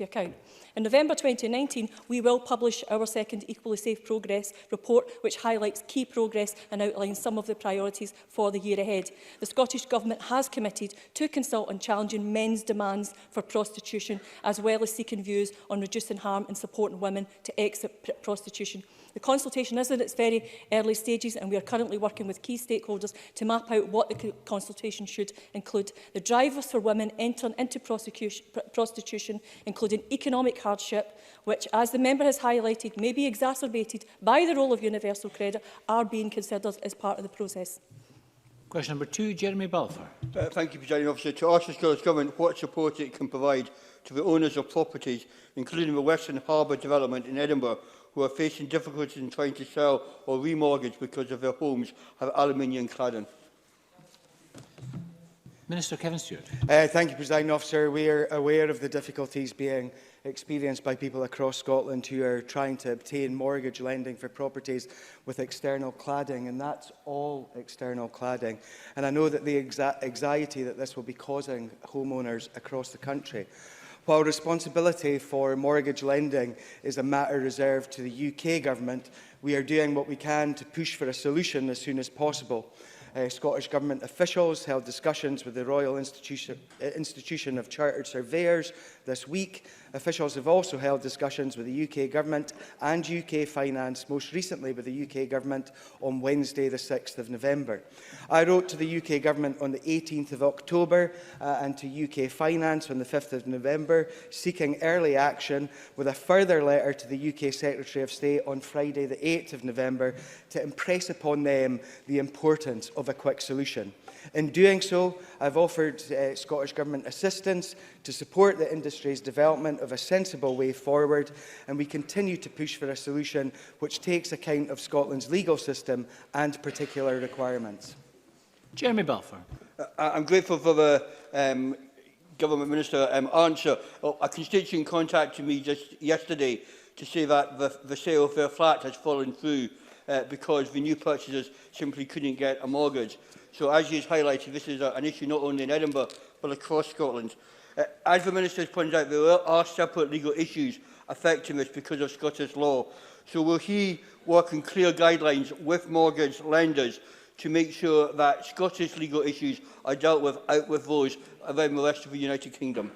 to account. In November 2019, we will publish our second Equally Safe Progress report, which highlights key progress and outlines some of the priorities for the year ahead. The Scottish Government has committed to consult on challenging men's demands for prostitution, as well as seeking views on reducing harm and supporting women to exit prostitution. The consultation is in its very early stages, and we are currently working with key stakeholders to map out what the consultation should include. The drivers for women entering into prostitution, including economic hardship, which, as the member has highlighted, may be exacerbated by the role of universal credit, are being considered as part of the process. Question number 2, Jeremy Balfour. Thank you, Presiding Officer. To ask the Scottish Government what support it can provide to the owners of properties, including the Western Harbour development in Edinburgh, who are facing difficulties in trying to sell or remortgage because of their homes have aluminium cladding. Minister Kevin Stewart. Thank you, Presiding Officer. We are aware of the difficulties being experienced by people across Scotland who are trying to obtain mortgage lending for properties with external cladding, and that's all external cladding. And I know that the anxiety that this will be causing homeowners across the country. While responsibility for mortgage lending is a matter reserved to the UK Government, we are doing what we can to push for a solution as soon as possible. Scottish Government officials held discussions with the Royal Institution of Chartered Surveyors this week. Officials have also held discussions with the UK Government and UK Finance, most recently with the UK Government on Wednesday the 6th of November. I wrote to the UK Government on the 18th of October and to UK Finance on the 5th of November, seeking early action, with a further letter to the UK Secretary of State on Friday the 8th of November to impress upon them the importance of a quick solution. In doing so, I've offered Scottish Government assistance to support the industry's development of a sensible way forward, and we continue to push for a solution which takes account of Scotland's legal system and particular requirements. Jeremy Balfour. I'm grateful for the Government Minister answer. A constituent contacted me just yesterday to say that the sale of their flat has fallen through because the new purchasers simply couldn't get a mortgage. So, as you have highlighted, this is an issue not only in Edinburgh but across Scotland. As the Minister has pointed out, there are separate legal issues affecting this because of Scottish law. So will he work on clear guidelines with mortgage lenders to make sure that Scottish legal issues are dealt with out with those around the rest of the United Kingdom?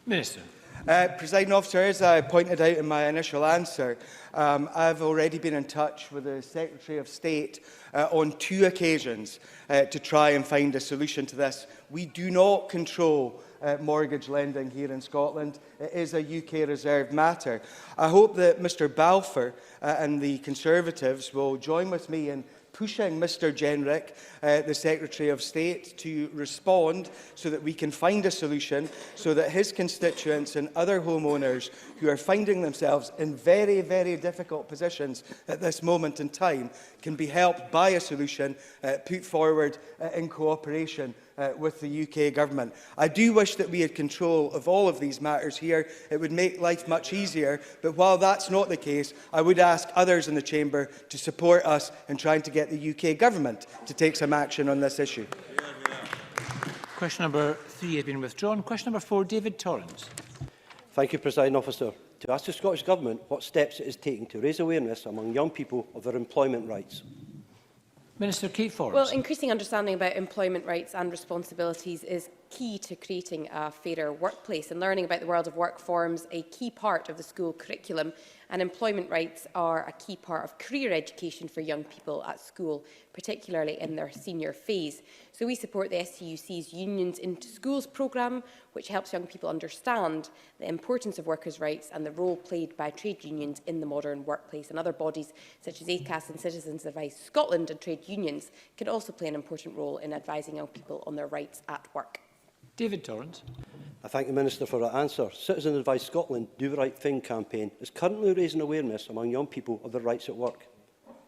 Minister. Presiding Officer, as I pointed out in my initial answer, I've already been in touch with the Secretary of State on 2 occasions to try and find a solution to this. We do not control mortgage lending here in Scotland. It is a UK reserved matter. I hope that Mr Balfour and the Conservatives will join with me in pushing Mr Jenrick, the Secretary of State, to respond so that we can find a solution, so that his constituents and other homeowners who are finding themselves in very, very difficult positions at this moment in time can be helped by a solution put forward in cooperation with the UK Government. I do wish that we had control of all of these matters here. It would make life much easier, but while that's not the case, I would ask others in the Chamber to support us in trying to get the UK Government to take some action on this issue. Question number 3 has been withdrawn. Question number 4, David Torrance. Thank you, Presiding Officer. To ask the Scottish Government what steps it is taking to raise awareness among young people of their employment rights. Minister Kate Forbes. Well, increasing understanding about employment rights and responsibilities is key to creating a fairer workplace, and learning about the world of work forms a key part of the school curriculum, and employment rights are a key part of career education for young people at school, particularly in their senior phase. So we support the STUC's Unions into Schools programme, which helps young people understand the importance of workers' rights and the role played by trade unions in the modern workplace. And other bodies such as ACAS and Citizens Advice Scotland and trade unions can also play an important role in advising young people on their rights at work. David Torrance. I thank the Minister for that answer. Citizen Advice Scotland Do the Right Thing campaign is currently raising awareness among young people of their rights at work.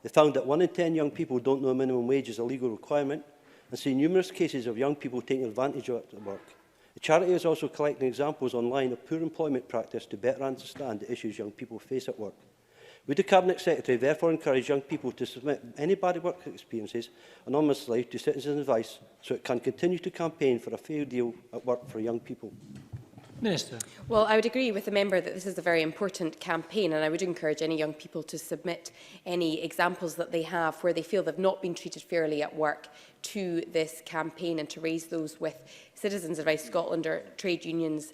They found that 1 in 10 young people don't know a minimum wage is a legal requirement, and see numerous cases of young people taking advantage of it at work. The charity is also collecting examples online of poor employment practice to better understand the issues young people face at work. Would the Cabinet Secretary therefore encourage young people to submit any bad work experiences anonymously to Citizens Advice so it can continue to campaign for a fair deal at work for young people? Minister. Well, I would agree with the member that this is a very important campaign, and I would encourage any young people to submit any examples that they have where they feel they've not been treated fairly at work to this campaign, and to raise those with Citizens Advice Scotland or trade unions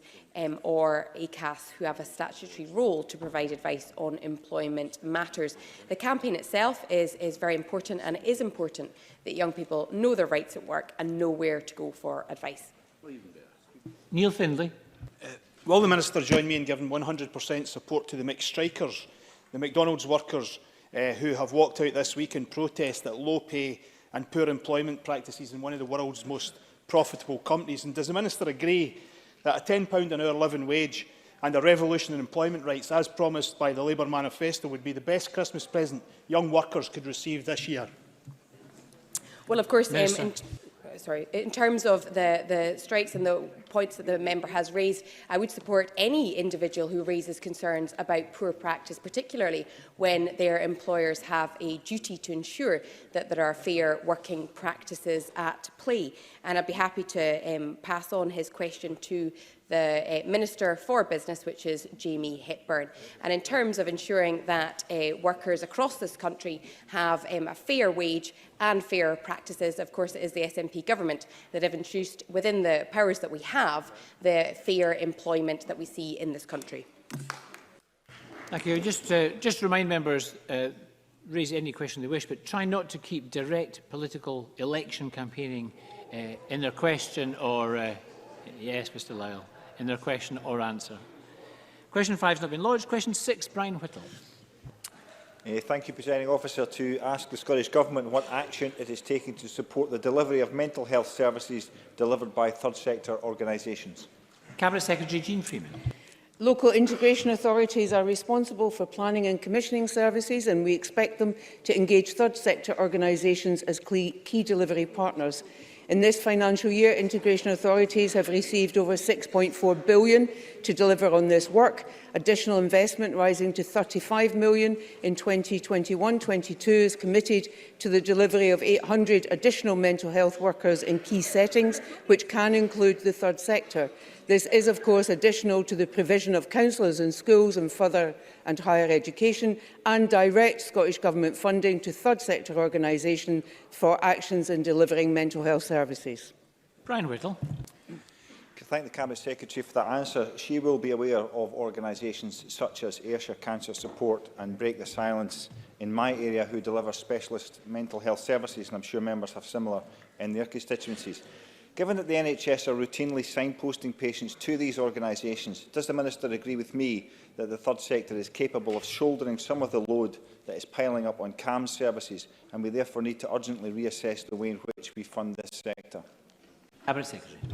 or ACAS, who have a statutory role to provide advice on employment matters. The campaign itself is very important, and it is important that young people know their rights at work and know where to go for advice. Neil Findlay. Will the Minister join me in giving 100% support to the mixed strikers, the McDonald's workers who have walked out this week in protest at low pay and poor employment practices in one of the world's most profitable companies? And does the Minister agree that a £10 an hour living wage and a revolution in employment rights, as promised by the Labour manifesto, would be the best Christmas present young workers could receive this year? Well, of course, in terms of the strikes and the points that the member has raised, I would support any individual who raises concerns about poor practice, particularly when their employers have a duty to ensure that there are fair working practices at play. And I'd be happy to pass on his question to the Minister for Business, which is Jamie Hepburn. And in terms of ensuring that workers across this country have a fair wage and fair practices, of course it is the SNP government that have introduced within the powers that we have the fair employment that we see in this country. Thank you. Just remind members, raise any question they wish, but try not to keep direct political election campaigning in their question or... yes, Mr Lyle. In their question or answer. Question 5 has not been lodged. Question 6, Brian Whittle. Thank you, Presiding Officer. To ask the Scottish Government what action it is taking to support the delivery of mental health services delivered by third sector organisations. Cabinet Secretary Jean Freeman. Local integration authorities are responsible for planning and commissioning services, and we expect them to engage third sector organisations as key delivery partners. In this financial year, integration authorities have received over £6.4 billion to deliver on this work. Additional investment rising to £35 million in 2021-22 is committed to the delivery of 800 additional mental health workers in key settings, which can include the third sector. This is, of course, additional to the provision of counsellors in schools and further and higher education, and direct Scottish Government funding to third sector organisations for actions in delivering mental health services. Brian Whittle. I thank the Cabinet Secretary for that answer. She will be aware of organisations such as Ayrshire Cancer Support and Break the Silence in my area who deliver specialist mental health services, and I'm sure members have similar in their constituencies. Given that the NHS are routinely signposting patients to these organisations, does the Minister agree with me that the third sector is capable of shouldering some of the load that is piling up on CAMS services, and we therefore need to urgently reassess the way in which we fund this sector? Cabinet Secretary.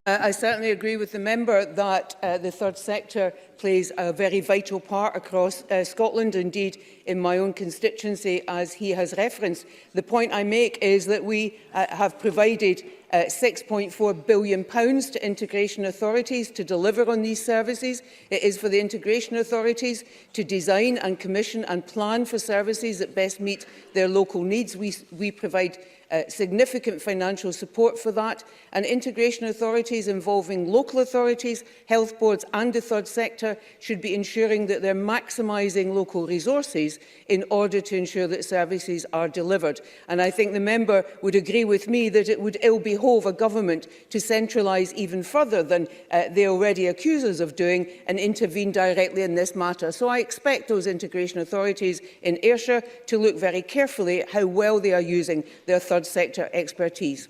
I certainly agree with the member that the third sector plays a very vital part across Scotland, indeed in my own constituency, as he has referenced. The point I make is that we have provided £6.4 billion to integration authorities to deliver on these services. It is for the integration authorities to design and commission and plan for services that best meet their local needs. We provide significant financial support for that, and integration authorities involving local authorities, health boards and the third sector should be ensuring that they're maximising local resources in order to ensure that services are delivered. And I think the member would agree with me that it would ill behove a government to centralise even further than they already accuse us of doing and intervene directly in this matter. So I expect those integration authorities in Ayrshire to look very carefully at how well they are using their third sector expertise.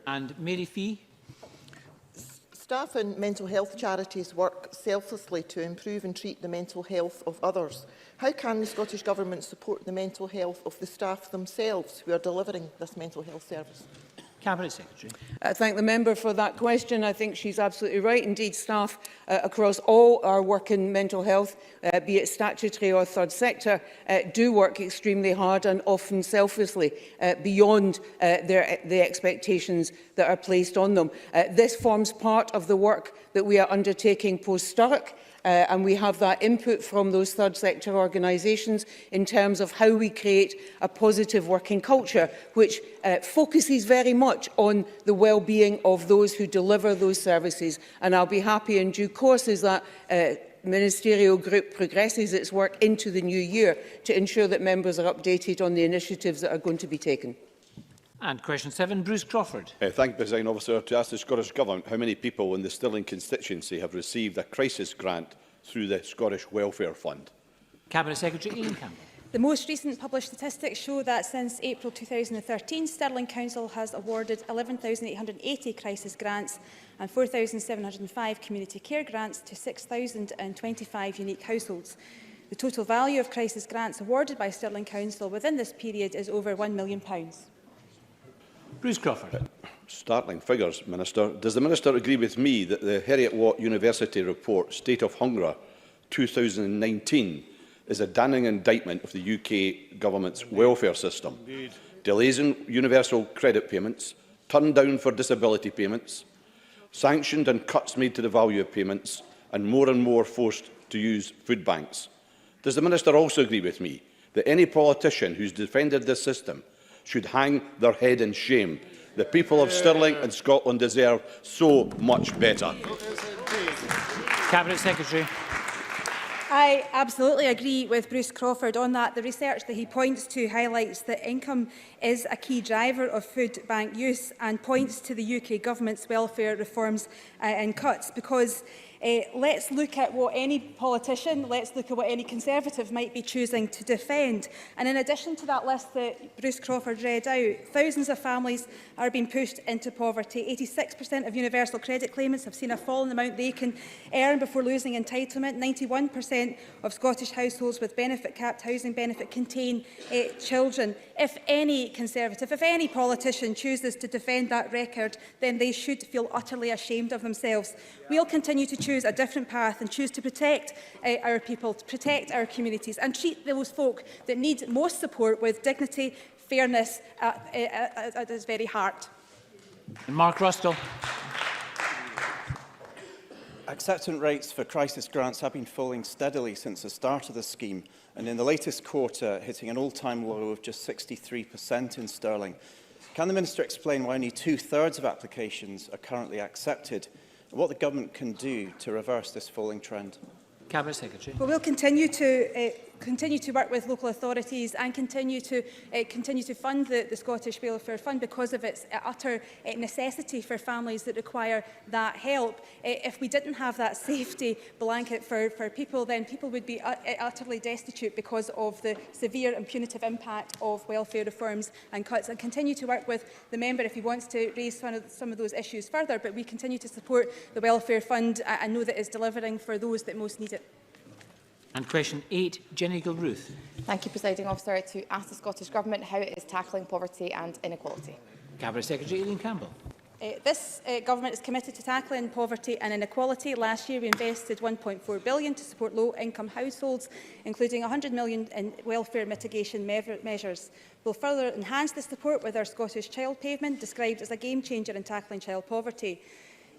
And Mary Fee. Staff in mental health charities work selflessly to improve and treat the mental health of others. How can the Scottish Government support the mental health of the staff themselves who are delivering this mental health service? Cabinet Secretary. I thank the member for that question. I think she's absolutely right. Indeed, staff across all our work in mental health, be it statutory or third sector, do work extremely hard and often selflessly beyond the expectations that are placed on them. This forms part of the work that we are undertaking post-Stark, and we have that input from those third sector organisations in terms of how we create a positive working culture, which focuses very much on the well-being of those who deliver those services. And I'll be happy in due course as that ministerial group progresses its work into the new year to ensure that members are updated on the initiatives that are going to be taken. And question 7, Bruce Crawford. Thank you, Presiding Officer. To ask the Scottish Government how many people in the Stirling constituency have received a crisis grant through the Scottish Welfare Fund. Cabinet Secretary Ian Campbell. The most recent published statistics show that since April 2013, Stirling Council has awarded 11,880 crisis grants and 4,705 community care grants to 6,025 unique households. The total value of crisis grants awarded by Stirling Council within this period is over £1 million. Bruce Crawford. Startling figures, Minister. Does the Minister agree with me that the Heriot-Watt University report, State of Hunger 2019, is a damning indictment of the UK Government's welfare system? Indeed. Delays in universal credit payments, turned down for disability payments, sanctioned and cuts made to the value of payments, and more forced to use food banks. Does the Minister also agree with me that any politician who's defended this system should hang their head in shame? The people of Stirling and Scotland deserve so much better. Cabinet Secretary. I absolutely agree with Bruce Crawford on that. The research that he points to highlights that income is a key driver of food bank use and points to the UK Government's welfare reforms and cuts, because let's look at what any politician, let's look at what any Conservative might be choosing to defend. And in addition to that list that Bruce Crawford read out, thousands of families are being pushed into poverty. 86% of universal credit claimants have seen a fall in the amount they can earn before losing entitlement. 91% of Scottish households with benefit-capped housing benefit contain children. If any Conservative, if any politician chooses to defend that record, then they should feel utterly ashamed of themselves. We'll continue to choose a different path and choose to protect our people, to protect our communities and treat those folk that need most support with dignity, fairness at its very heart. And Mark Ruskell. Acceptance rates for crisis grants have been falling steadily since the start of the scheme, and in the latest quarter hitting an all-time low of just 63% in Stirling. Can the Minister explain why only 2/3 of applications are currently accepted, and what the Government can do to reverse this falling trend? Cabinet Secretary. Well, we'll continue to work with local authorities and continue to fund the Scottish Welfare Fund because of its utter necessity for families that require that help. If we didn't have that safety blanket for people, then people would be utterly destitute because of the severe and punitive impact of welfare reforms and cuts. And continue to work with the member if he wants to raise some of those issues further, but we continue to support the Welfare Fund and know that it's delivering for those that most need it. And question 8, Jenny Gilruth. Thank you, Presiding Officer. To ask the Scottish Government how it is tackling poverty and inequality. Cabinet Secretary Ian Campbell. This Government is committed to tackling poverty and inequality. Last year we invested £1.4 billion to support low-income households, including £100 million in welfare mitigation measures. We'll further enhance this support with our Scottish Child Pavement, described as a game-changer in tackling child poverty.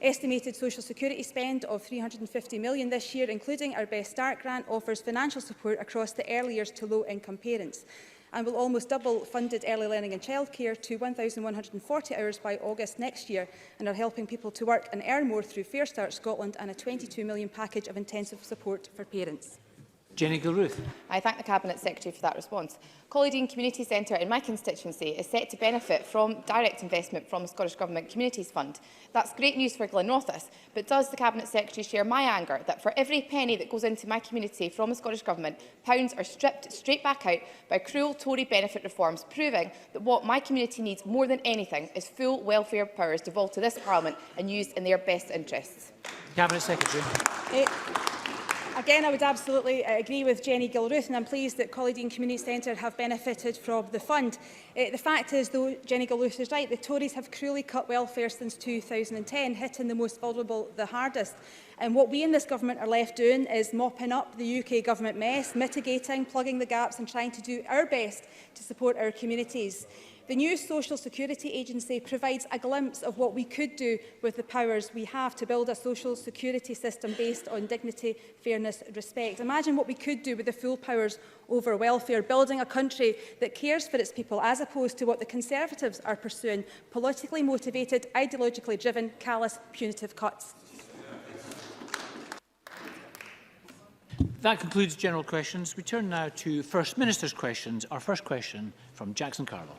Estimated social security spend of £350 million this year, including our Best Start grant, offers financial support across the early years to low-income parents, and will almost double funded early learning and childcare to 1,140 hours by August next year, and are helping people to work and earn more through Fair Start Scotland and a £22 million package of intensive support for parents. Jenny Gilruth. I thank the Cabinet Secretary for that response. Colleague Community Centre in my constituency is set to benefit from direct investment from the Scottish Government Communities Fund. That's great news for Glenrothes, but does the Cabinet Secretary share my anger that for every penny that goes into my community from the Scottish Government, pounds are stripped straight back out by cruel Tory benefit reforms, proving that what my community needs more than anything is full welfare powers devolved to this Parliament and used in their best interests? Cabinet Secretary. Again, I would absolutely agree with Jenny Gilruth, and I'm pleased that Colleague Community Centre have benefited from the fund. The fact is, though, Jenny Gilruth is right, the Tories have cruelly cut welfare since 2010, hitting the most vulnerable the hardest. And what we in this government are left doing is mopping up the UK government mess, mitigating, plugging the gaps and trying to do our best to support our communities. The new Social Security Agency provides a glimpse of what we could do with the powers we have to build a social security system based on dignity, fairness and respect. Imagine what we could do with the full powers over welfare, building a country that cares for its people, as opposed to what the Conservatives are pursuing: politically motivated, ideologically driven, callous, punitive cuts. That concludes general questions. We turn now to First Minister's questions. Our first question from Jackson Carlow.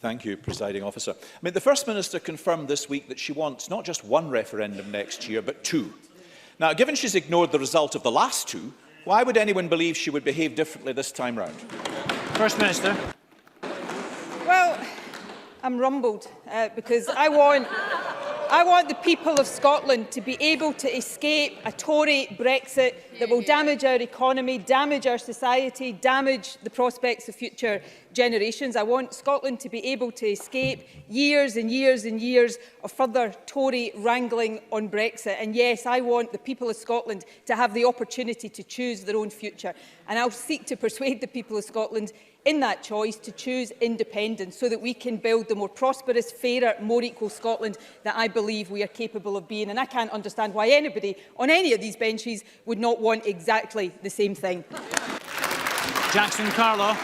Thank you, Presiding Officer. The First Minister confirmed this week that she wants not just one referendum next year, but two. Now, given she's ignored the result of the last two, why would anyone believe she would behave differently this time round? First Minister. Well, I'm rumbled because I want the people of Scotland to be able to escape a Tory Brexit that will damage our economy, damage our society, damage the prospects of future generations. I want Scotland to be able to escape years and years and years of further Tory wrangling on Brexit. And yes, I want the people of Scotland to have the opportunity to choose their own future. And I'll seek to persuade the people of Scotland in that choice to choose independence, so that we can build the more prosperous, fairer, more equal Scotland that I believe we are capable of being. And I can't understand why anybody on any of these benches would not want exactly the same thing. Jackson Carlow.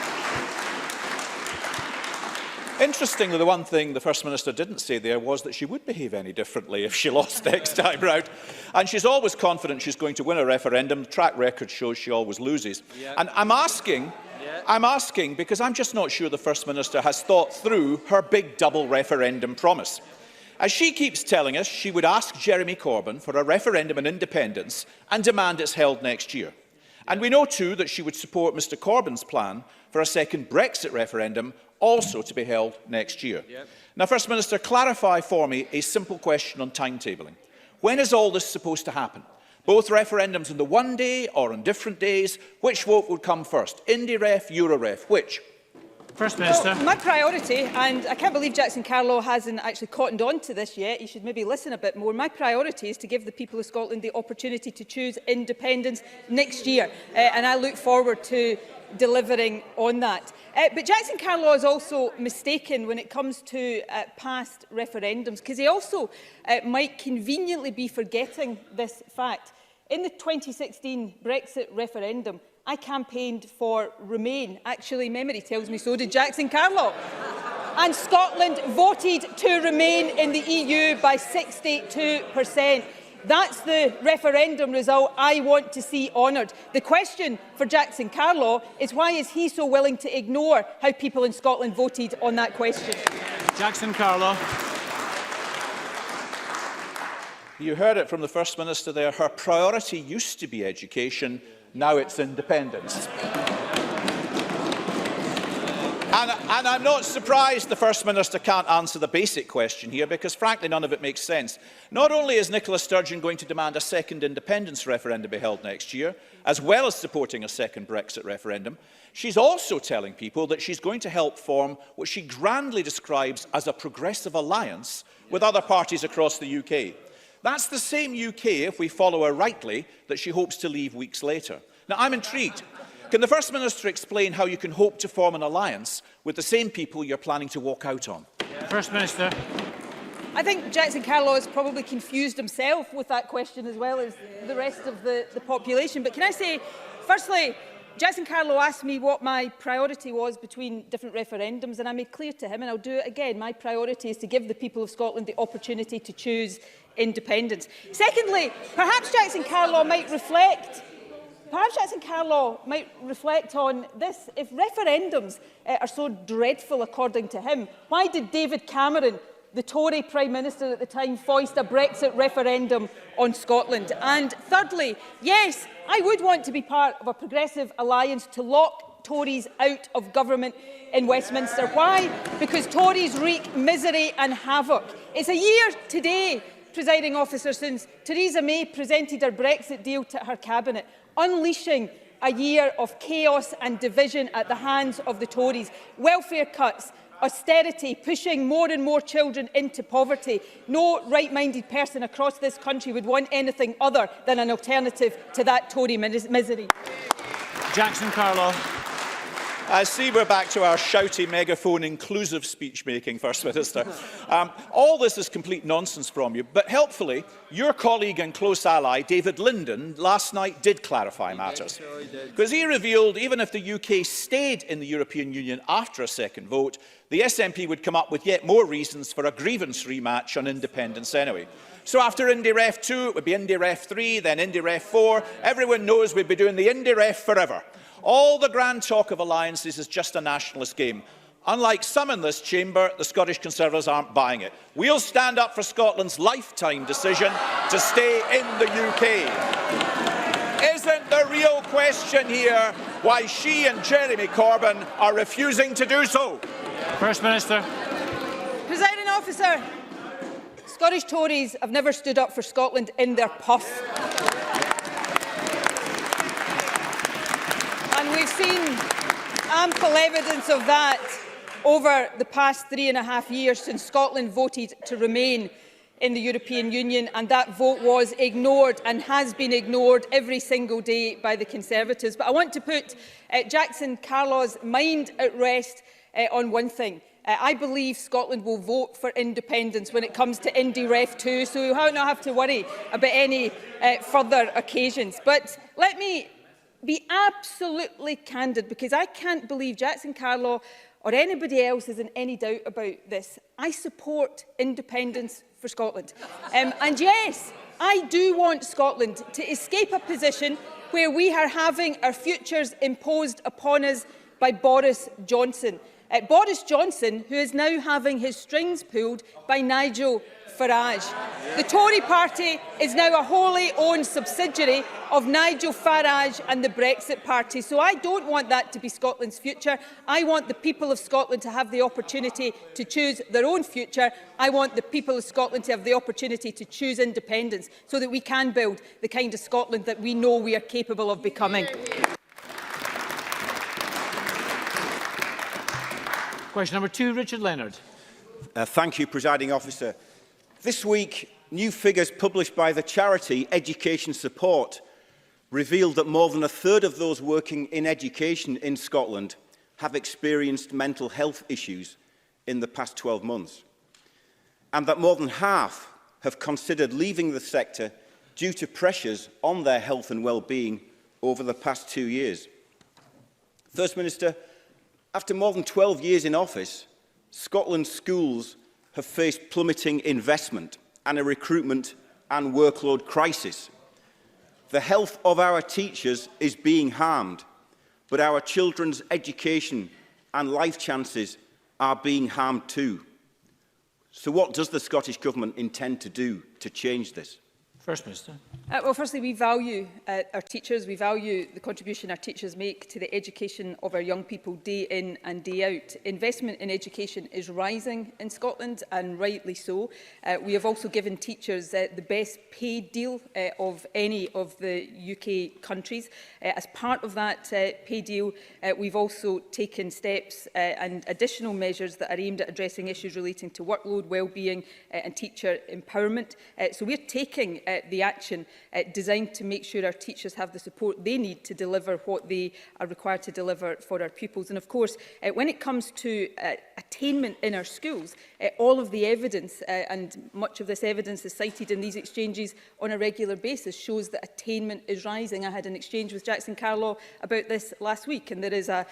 Interestingly, the one thing the First Minister didn't say there was that she would behave any differently if she lost next time round. And she's always confident she's going to win a referendum. The track record shows she always loses. Yep. And I'm asking because I'm just not sure the First Minister has thought through her big double referendum promise. As she keeps telling us, she would ask Jeremy Corbyn for a referendum on independence and demand it's held next year. And we know too that she would support Mr Corbyn's plan for a second Brexit referendum, also to be held next year. Yep. Now, First Minister, clarify for me a simple question on timetabling. When is all this supposed to happen? Both referendums on the one day or on different days? Which vote would come first? Indie-ref, Euro-ref, which? First Minister. Well, my priority, and I can't believe Jackson Carlow hasn't actually cottoned on to this yet, he should maybe listen a bit more. My priority is to give the people of Scotland the opportunity to choose independence next year, and I look forward to delivering on that. But Jackson Carlow is also mistaken when it comes to past referendums, because he also might conveniently be forgetting this fact. In the 2016 Brexit referendum, I campaigned for Remain. Actually, memory tells me so did Jackson Carlow. And Scotland voted to remain in the EU by 62%. That's the referendum result I want to see honoured. The question for Jackson Carlow is, why is he so willing to ignore how people in Scotland voted on that question? Jackson Carlow. You heard it from the First Minister there. Her priority used to be education, now it's independence. And I'm not surprised the First Minister can't answer the basic question here, because frankly none of it makes sense. Not only is Nicola Sturgeon going to demand a second independence referendum be held next year, as well as supporting a second Brexit referendum, she's also telling people that she's going to help form what she grandly describes as a progressive alliance with other parties across the UK. That's the same UK, if we follow her rightly, that she hopes to leave weeks later. Now, I'm intrigued. Can the First Minister explain how you can hope to form an alliance with the same people you're planning to walk out on? First Minister. I think Jackson Carlow has probably confused himself with that question as well as the rest of the population. But can I say, firstly, Jackson Carlow asked me what my priority was between different referendums, and I made clear to him, and I'll do it again, my priority is to give the people of Scotland the opportunity to choose independence. Secondly, perhaps Jackson Carlow might reflect on this. If referendums are so dreadful, according to him, why did David Cameron, the Tory Prime Minister at the time, foist a Brexit referendum on Scotland? And thirdly, yes, I would want to be part of a progressive alliance to lock Tories out of government in Westminster. Why? Because Tories wreak misery and havoc. It's a year today, Presiding Officer, since Theresa May presented her Brexit deal to her Cabinet, unleashing a year of chaos and division at the hands of the Tories. Welfare cuts, austerity, pushing more and more children into poverty. No right-minded person across this country would want anything other than an alternative to that Tory misery. Jackson Carlow. I see we're back to our shouty megaphone inclusive speech-making, First Minister. All this is complete nonsense from you, but helpfully, your colleague and close ally, David Linden, last night did clarify matters. Because he revealed even if the UK stayed in the European Union after a second vote, the SNP would come up with yet more reasons for a grievance rematch on independence anyway. So after Indy Ref 2, it would be Indy Ref 3, then Indy Ref 4. Everyone knows we'd be doing the Indy Ref forever. All the grand talk of alliances is just a nationalist game. Unlike some in this chamber, the Scottish Conservatives aren't buying it. We'll stand up for Scotland's lifetime decision to stay in the UK. Isn't the real question here why she and Jeremy Corbyn are refusing to do so? First Minister. Presiding Officer, Scottish Tories have never stood up for Scotland in their puff. And we've seen ample evidence of that over the past 3.5 years since Scotland voted to remain in the European Union, and that vote was ignored and has been ignored every single day by the Conservatives. But I want to put Jackson Carlaw's mind at rest on one thing. I believe Scotland will vote for independence when it comes to Indy Ref 2, so you will not have to worry about any further occasions. But let me be absolutely candid, because I can't believe Jackson Carlaw or anybody else is in any doubt about this. I support independence for Scotland. And yes, I do want Scotland to escape a position where we are having our futures imposed upon us by Boris Johnson. Boris Johnson, who is now having his strings pulled by Nigel Farage. The Tory party is now a wholly owned subsidiary of Nigel Farage and the Brexit Party. So I don't want that to be Scotland's future. I want the people of Scotland to have the opportunity to choose their own future. I want the people of Scotland to have the opportunity to choose independence so that we can build the kind of Scotland that we know we are capable of becoming. Question number 2, Richard Leonard. Thank you, Presiding Officer. This week, new figures published by the charity Education Support revealed that more than a third of those working in education in Scotland have experienced mental health issues in the past 12 months, and that more than half have considered leaving the sector due to pressures on their health and well-being over the past 2 years. First Minister, after more than 12 years in office, Scotland's schools have faced plummeting investment and a recruitment and workload crisis. The health of our teachers is being harmed, but our children's education and life chances are being harmed too. So what does the Scottish Government intend to do to change this? First Minister. Well, firstly, we value our teachers. We value the contribution our teachers make to the education of our young people day in and day out. Investment in education is rising in Scotland, and rightly so. We have also given teachers the best paid deal of any of the UK countries. As part of that pay deal, we've also taken steps and additional measures that are aimed at addressing issues relating to workload, well-being and teacher empowerment. So we're taking the action designed to make sure our teachers have the support they need to deliver what they are required to deliver for our pupils. And of course, when it comes to attainment in our schools, all of the evidence, and much of this evidence is cited in these exchanges on a regular basis, shows that attainment is rising. I had an exchange with Jackson Carlaw about this last week, and there is a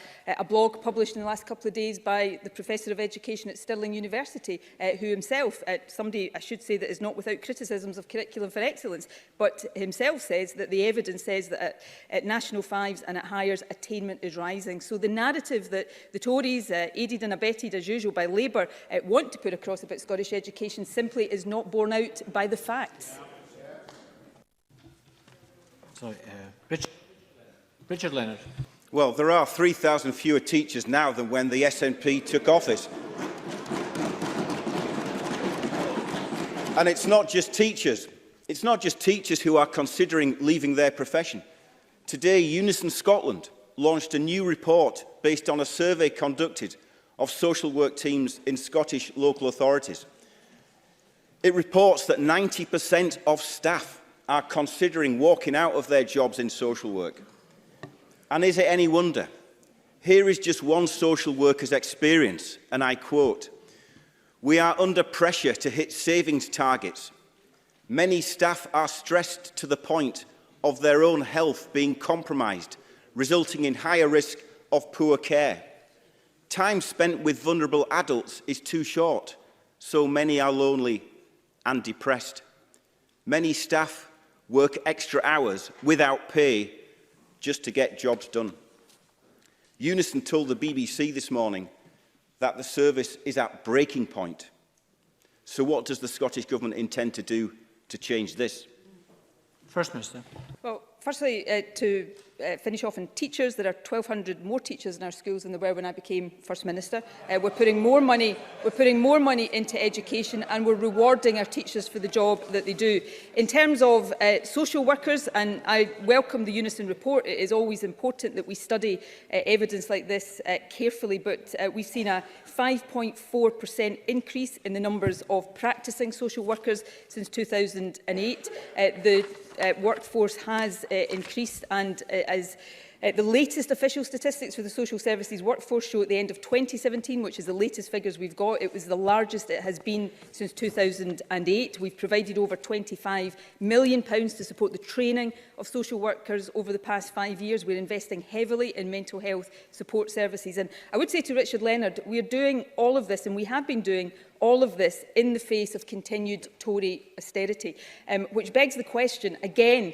blog published in the last couple of days by the Professor of Education at Stirling University, who himself, somebody I should say that is not without criticisms of curriculum for excellence, but himself says that the evidence says that at National Fives and at Highers, attainment is rising. So the narrative that the Tories, aided and abetted as usual by Labour, want to put across about Scottish education simply is not borne out by the facts. Sorry, Richard Leonard. Well, there are 3,000 fewer teachers now than when the SNP took office. And it's not just teachers. It's not just teachers who are considering leaving their profession. Today, Unison Scotland launched a new report based on a survey conducted of social work teams in Scottish local authorities. It reports that 90% of staff are considering walking out of their jobs in social work. And is it any wonder? Here is just one social worker's experience, and I quote, "We are under pressure to hit savings targets. Many staff are stressed to the point of their own health being compromised, resulting in higher risk of poor care. Time spent with vulnerable adults is too short, so many are lonely and depressed. Many staff work extra hours without pay just to get jobs done." Unison told the BBC this morning that the service is at breaking point. So what does the Scottish Government intend to do to change this? First Minister. Well, firstly, to finish off on teachers, there are 1,200 more teachers in our schools than there were when I became First Minister. We're putting more money into education, and we're rewarding our teachers for the job that they do. In terms of social workers, and I welcome the Unison report, it is always important that we study evidence like this carefully, but we've seen a 5.4% increase in the numbers of practising social workers since 2008. The workforce has increased, and as the latest official statistics for the social services workforce show, at the end of 2017, which is the latest figures we've got, it was the largest it has been since 2008. We've provided over £25 million to support the training of social workers over the past 5 years. We're investing heavily in mental health support services. And I would say to Richard Leonard, we are doing all of this, and we have been doing all of this in the face of continued Tory austerity, which begs the question again,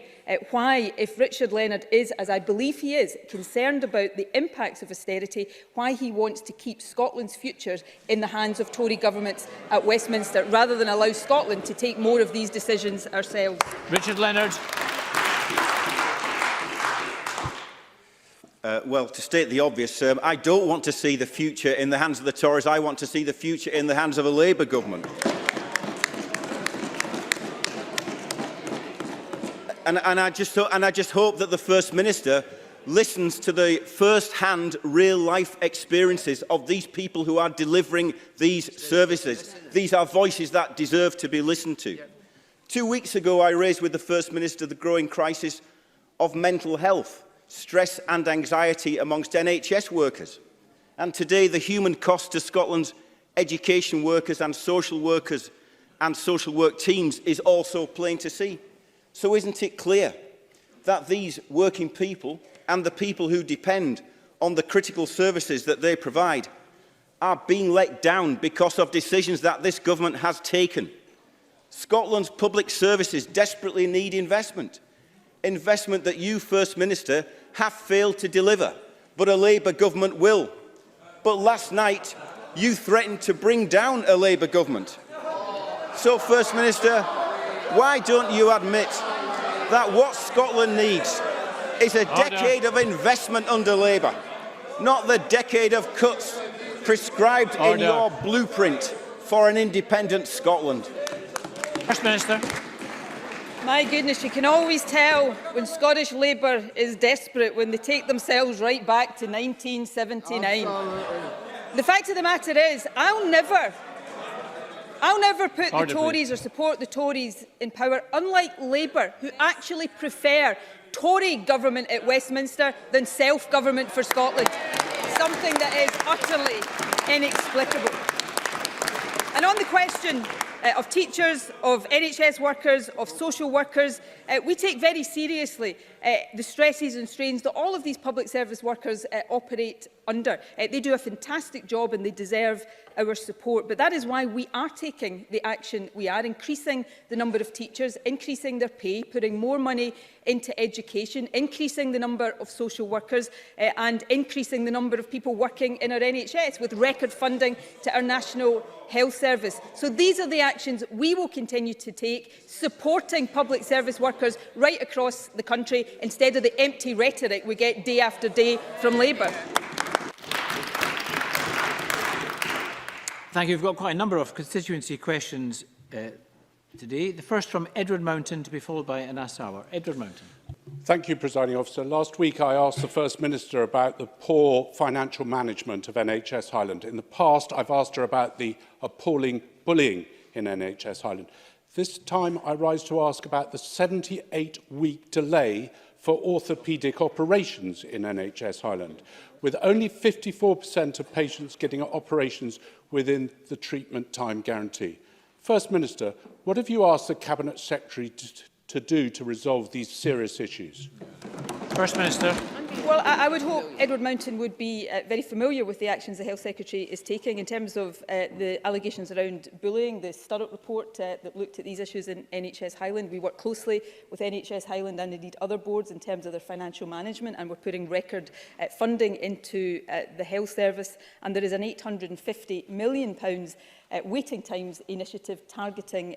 why, if Richard Leonard is, as I believe he is, concerned about the impacts of austerity, why he wants to keep Scotland's futures in the hands of Tory governments at Westminster, rather than allow Scotland to take more of these decisions ourselves. Richard Leonard. Well, to state the obvious, I don't want to see the future in the hands of the Tories. I want to see the future in the hands of a Labour government. And I just hope that the First Minister listens to the first-hand, real-life experiences of these people who are delivering these services. These are voices that deserve to be listened to. 2 weeks ago, I raised with the First Minister the growing crisis of mental health, stress and anxiety amongst NHS workers. And today, the human cost to Scotland's education workers and social work teams is also plain to see. So isn't it clear that these working people and the people who depend on the critical services that they provide are being let down because of decisions that this government has taken? Scotland's public services desperately need investment. Investment that you, First Minister, have failed to deliver, but a Labour government will. But last night, you threatened to bring down a Labour government. So, First Minister, why don't you admit that what Scotland needs is a decade of investment under Labour, not the decade of cuts prescribed in your blueprint for an independent Scotland? First Minister. My goodness, you can always tell when Scottish Labour is desperate when they take themselves right back to 1979. Absolutely. The fact of the matter is, I'll never put the Tories or support the Tories in power, unlike Labour, who actually prefer Tory government at Westminster than self-government for Scotland. Something that is utterly inexplicable. And on the question of teachers, of NHS workers, of social workers, we take very seriously the stresses and strains that all of these public service workers operate under. They do a fantastic job and they deserve our support. But that is why we are taking the action we are, increasing the number of teachers, increasing their pay, putting more money into education, increasing the number of social workers and increasing the number of people working in our NHS with record funding to our National Health Service. So these are the actions we will continue to take, supporting public service workers right across the country instead of the empty rhetoric we get day after day from Labour. Thank you. We've got quite a number of constituency questions today. The first from Edward Mountain, to be followed by Anas Sarwar. Edward Mountain. Thank you, Presiding Officer. Last week I asked the First Minister about the poor financial management of NHS Highland. In the past, I've asked her about the appalling bullying in NHS Highland. This time I rise to ask about the 78-week delay for orthopaedic operations in NHS Highland, with only 54% of patients getting operations within the treatment time guarantee. First Minister, what have you asked the Cabinet Secretary to do to resolve these serious issues? First Minister. Well, I would hope Edward Mountain would be very familiar with the actions the Health Secretary is taking in terms of the allegations around bullying, the Sturrock report that looked at these issues in NHS Highland. We work closely with NHS Highland and indeed other boards in terms of their financial management, and we're putting record funding into the health service, and there is an £850 million waiting times initiative targeting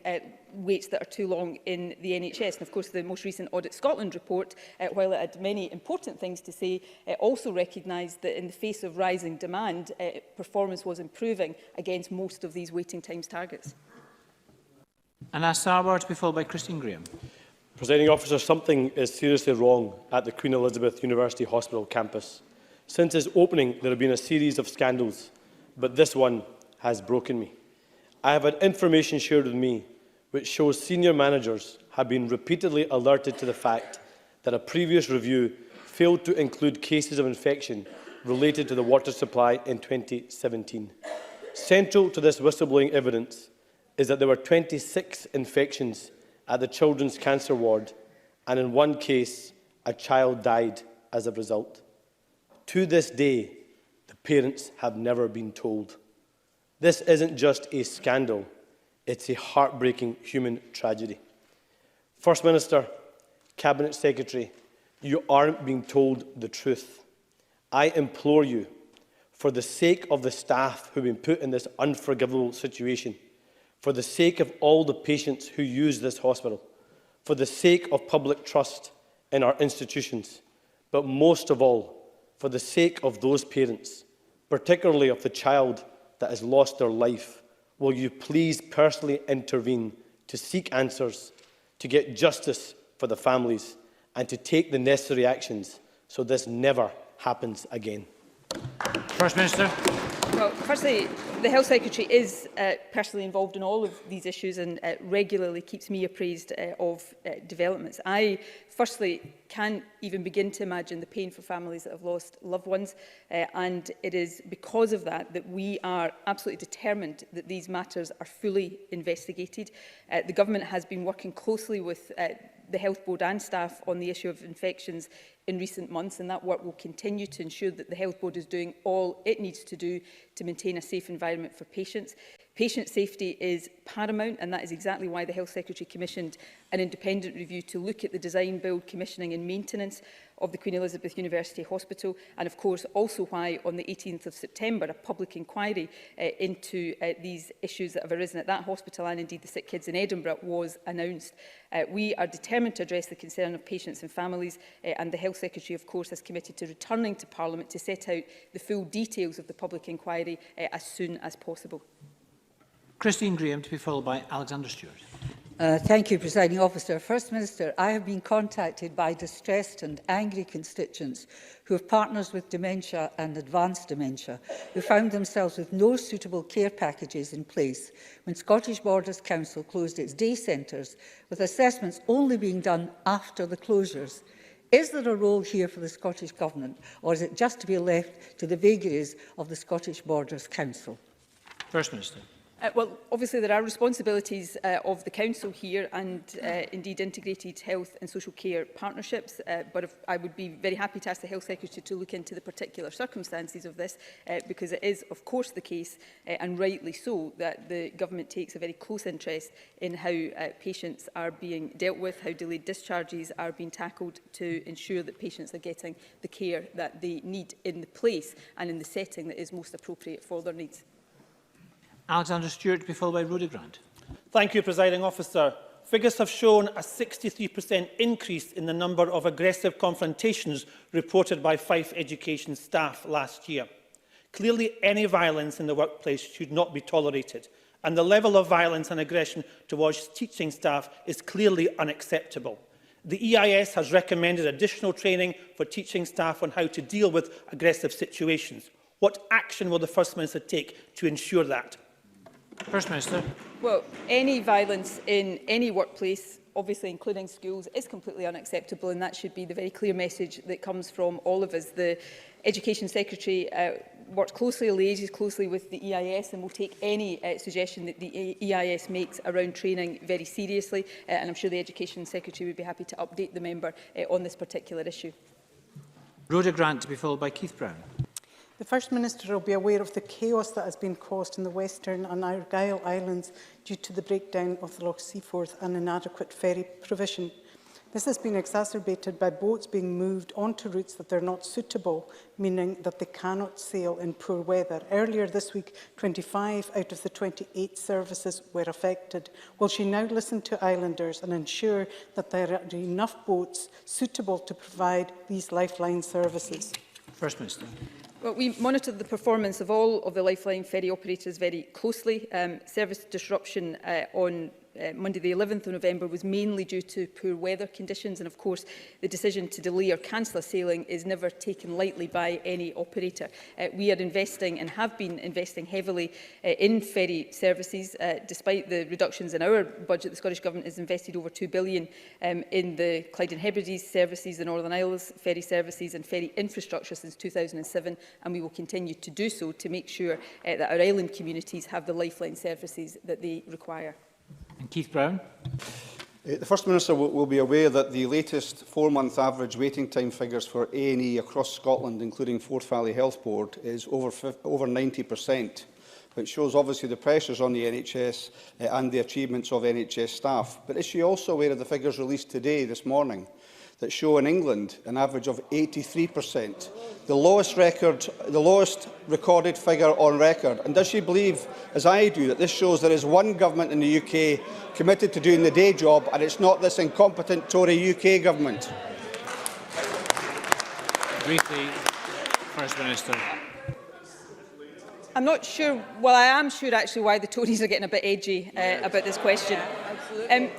waits that are too long in the NHS. And of course, the most recent Audit Scotland report, while it had many important things to say, also recognised that in the face of rising demand, performance was improving against most of these waiting times targets. Anna Sarwar to be followed by Christine Graham. Presiding Officer, something is seriously wrong at the Queen Elizabeth University Hospital campus. Since its opening, there have been a series of scandals, but this one has broken me. I have had information shared with me which shows senior managers have been repeatedly alerted to the fact that a previous review failed to include cases of infection related to the water supply in 2017. Central to this whistleblowing evidence is that there were 26 infections at the Children's Cancer Ward, and in one case, a child died as a result. To this day, the parents have never been told. This isn't just a scandal, it's a heartbreaking human tragedy. First Minister, Cabinet Secretary, you aren't being told the truth. I implore you, for the sake of the staff who have been put in this unforgivable situation, for the sake of all the patients who use this hospital, for the sake of public trust in our institutions, but most of all, for the sake of those parents, particularly of the child that has lost their life, will you please personally intervene to seek answers, to get justice for the families, and to take the necessary actions so this never happens again? First Minister. Well, firstly, the Health Secretary is personally involved in all of these issues and regularly keeps me appraised of developments. I, firstly, can't even begin to imagine the pain for families that have lost loved ones, and it is because of that that we are absolutely determined that these matters are fully investigated. The Government has been working closely with the Health Board and staff on the issue of infections in recent months, and that work will continue to ensure that the Health Board is doing all it needs to do to maintain a safe environment for patients. Patient safety is paramount, and that is exactly why the Health Secretary commissioned an independent review to look at the design, build, commissioning and maintenance of the Queen Elizabeth University Hospital, and of course also why on the 18th of September a public inquiry into these issues that have arisen at that hospital and indeed the sick kids in Edinburgh was announced. We are determined to address the concern of patients and families, and the Health Secretary of course has committed to returning to Parliament to set out the full details of the public inquiry as soon as possible. Christine Graham to be followed by Alexander Stewart. Thank you, Presiding Officer. First Minister, I have been contacted by distressed and angry constituents who have partners with dementia and advanced dementia, who found themselves with no suitable care packages in place when Scottish Borders Council closed its day centres, with assessments only being done after the closures. Is there a role here for the Scottish Government, or is it just to be left to the vagaries of the Scottish Borders Council? First Minister. Well, obviously there are responsibilities of the Council here and indeed integrated health and social care partnerships, but I would be very happy to ask the Health Secretary to look into the particular circumstances of this, because it is of course the case, and rightly so, that the Government takes a very close interest in how patients are being dealt with, how delayed discharges are being tackled to ensure that patients are getting the care that they need in the place and in the setting that is most appropriate for their needs. Alexander Stewart to be followed by Rhoda Grant. Thank you, Presiding Officer. Figures have shown a 63% increase in the number of aggressive confrontations reported by Fife Education staff last year. Clearly, any violence in the workplace should not be tolerated, and the level of violence and aggression towards teaching staff is clearly unacceptable. The EIS has recommended additional training for teaching staff on how to deal with aggressive situations. What action will the First Minister take to ensure that? First Minister. Well, any violence in any workplace obviously including schools, is completely unacceptable, and that should be the very clear message that comes from all of us. The Education Secretary works closely, liaises closely with the EIS, and will take any suggestion that the EIS makes around training very seriously, and I'm sure the Education Secretary would be happy to update the member on this particular issue. Rhoda Grant to be followed by Keith Brown. The First Minister will be aware of the chaos that has been caused in the Western and Argyll Islands due to the breakdown of the Loch Seaforth and inadequate ferry provision. This has been exacerbated by boats being moved onto routes that are not suitable, meaning that they cannot sail in poor weather. Earlier this week, 25 out of the 28 services were affected. Will she now listen to islanders and ensure that there are enough boats suitable to provide these lifeline services? First Minister. Well, we monitored the performance of all of the Lifeline ferry operators very closely. Service disruption on Monday the 11th of November was mainly due to poor weather conditions, and of course the decision to delay or cancel a sailing is never taken lightly by any operator. We are investing and have been investing heavily in ferry services. Despite the reductions in our budget, the Scottish Government has invested over £2 billion in the Clyde and Hebrides services, the Northern Isles ferry services and ferry infrastructure since 2007, and we will continue to do so to make sure that our island communities have the lifeline services that they require. And Keith Brown. The First Minister will be aware that the latest 4-month average waiting time figures for A&E across Scotland, including Forth Valley Health Board, is over 90%, which shows obviously the pressures on the NHS and the achievements of NHS staff. But is she also aware of the figures released today, this morning, that show in England an average of 83%, the lowest recorded figure on record? And does she believe, as I do, that this shows there is one government in the UK committed to doing the day job, and it's not this incompetent Tory UK government? Briefly, First Minister. I'm not sure, well I am sure actually why the Tories are getting a bit edgy about this question.